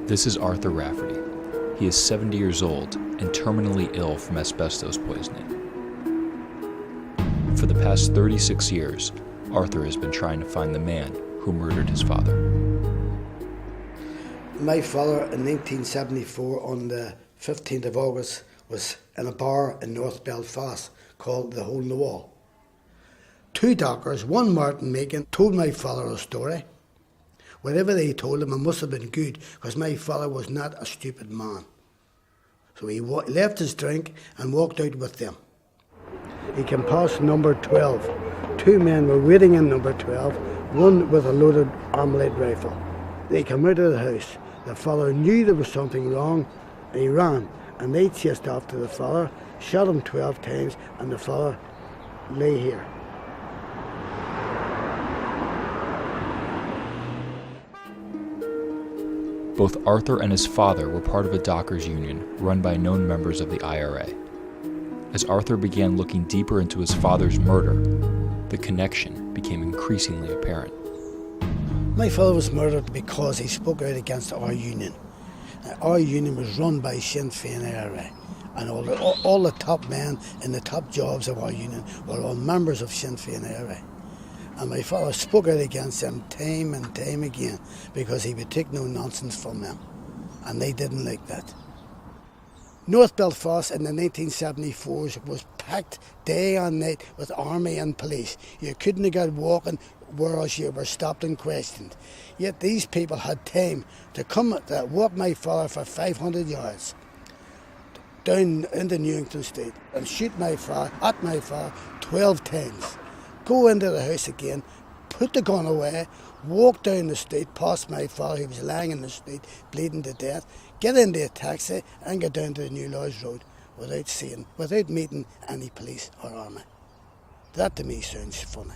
This is Arthur Rafferty. He is 70 years old and terminally ill from asbestos poisoning. For the past 36 years, Arthur has been trying to find the man who murdered his father. My father in 1974 on the 15th of August was in a bar in North Belfast called The Hole in the Wall. Two dockers, one Martin Meakin, told my father a story. Whatever they told him, it must have been good, because my father was not a stupid man. So he left his drink and walked out with them. He came past number 12. Two men were waiting in number 12, one with a loaded armalite rifle. They came out of the house. The father knew there was something wrong, and he ran, and they chased after the father, shot him 12 times, and the father lay here. Both Arthur and his father were part of a dockers' union run by known members of the IRA. As Arthur began looking deeper into his father's murder, the connection became increasingly apparent. My father was murdered because he spoke out against our union. Our union was run by Sinn Féin IRA, and all the top men in the top jobs of our union were all members of Sinn Féin IRA. And my father spoke out against them time and time again because he would take no nonsense from them. And they didn't like that. North Belfast in the 1974s was packed day and night with army and police. You couldn't have got walking whereas you were stopped and questioned. Yet these people had time to walk my father for 500 yards down into Newington Street and shoot my father, at my father 12 times. Go into the house again, put the gun away, walk down the street past my father who was lying in the street bleeding to death, get into a taxi and get down to the New Lodge Road without meeting any police or army. That to me sounds funny.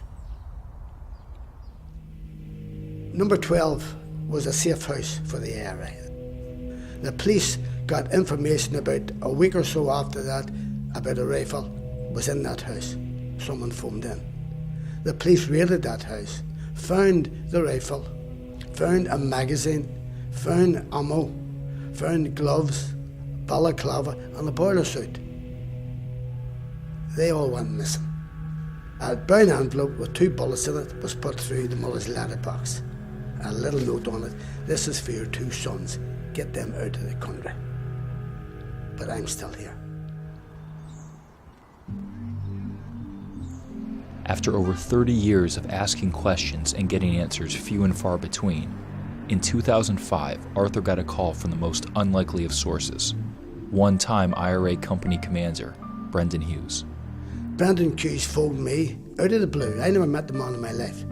Number 12 was a safe house for the IRA. The police got information about a week or so after that about a rifle was in that house. Someone phoned in. The police raided that house, found the rifle, found a magazine, found ammo, found gloves, balaclava and a boiler suit. They all went missing. A brown envelope with 2 bullets in it was put through the mother's letterbox. A little note on it, "This is for your 2 sons, get them out of the country." But I'm still here. After over 30 years of asking questions and getting answers few and far between, in 2005, Arthur got a call from the most unlikely of sources, one-time IRA company commander, Brendan Hughes. Brendan Hughes phoned me out of the blue. I never met the man in my life.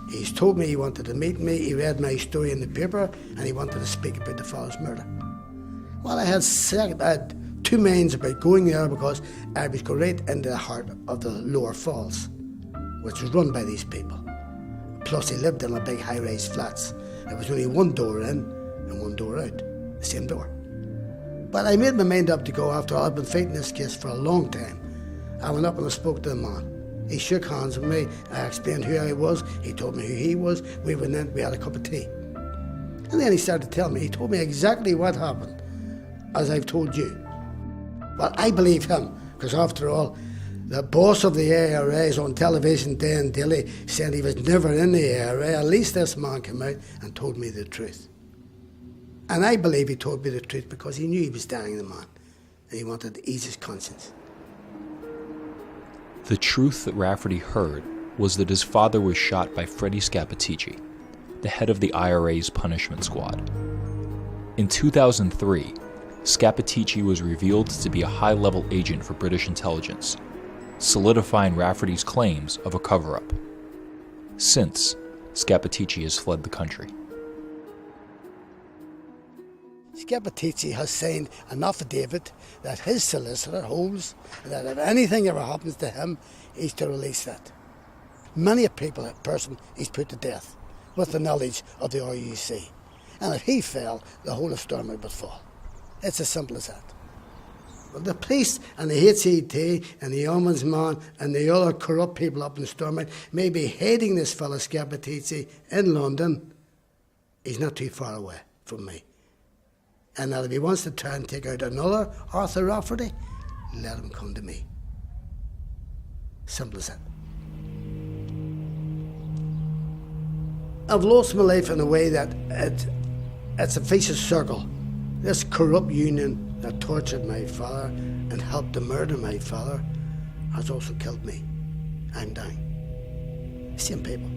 He's told me he wanted to meet me, he read my story in the paper, and he wanted to speak about the father's murder. Well, I had 2 minds about going there because I was going right into the heart of the Lower Falls, which was run by these people. Plus, he lived in a big high-rise flats. There was only one door in and one door out, the same door. But I made my mind up to go after all. I've been fighting this case for a long time. I went up and I spoke to the man. He shook hands with me. I explained who I was. He told me who he was. We went in, we had a cup of tea. And then he started to tell me. He told me exactly what happened, as I've told you. Well, I believe him, because after all, the boss of the IRA is on television day and daily saying he was never in the IRA. At least this man came out and told me the truth. And I believe he told me the truth because he knew he was dying, the man, and he wanted to ease his conscience. The truth that Rafferty heard was that his father was shot by Freddie Scappaticci, the head of the IRA's punishment squad. In 2003, Scappaticci was revealed to be a high-level agent for British intelligence, solidifying Rafferty's claims of a cover-up. Since, Scappaticci has fled the country. Scappaticci has signed an affidavit that his solicitor holds that if anything ever happens to him, he's to release that. Many a person he's put to death with the knowledge of the RUC. And if he fell, the whole of Stormont would fall. It's as simple as that. Well, the police and the HCT and the Ombudsman and the other corrupt people up in Stormont may be hating this fellow Scappaticci in London, he's not too far away from me. And that if he wants to try and take out another Arthur Rafferty, let him come to me. Simple as that. I've lost my life in a way that it's a vicious circle. This corrupt union that tortured my father and helped to murder my father has also killed me. I'm dying. Same people.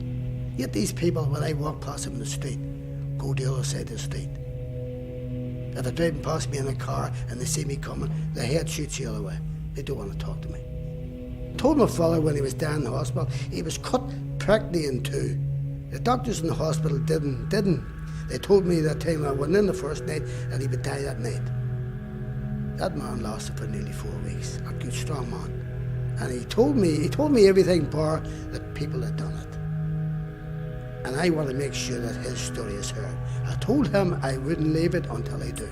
Yet these people, when I walk past them in the street, go the other side of the street. If they're driving past me in a car and they see me coming, their head shoots the other way. They don't want to talk to me. I told my father when he was down in the hospital, he was cut practically in two. The doctors in the hospital didn't. They told me that time I went in the first night that he would die that night. That man lasted for nearly 4 weeks. A good, strong man. And he told me everything bar the people had done it. And I want to make sure that his story is heard. I told him I wouldn't leave it until I do.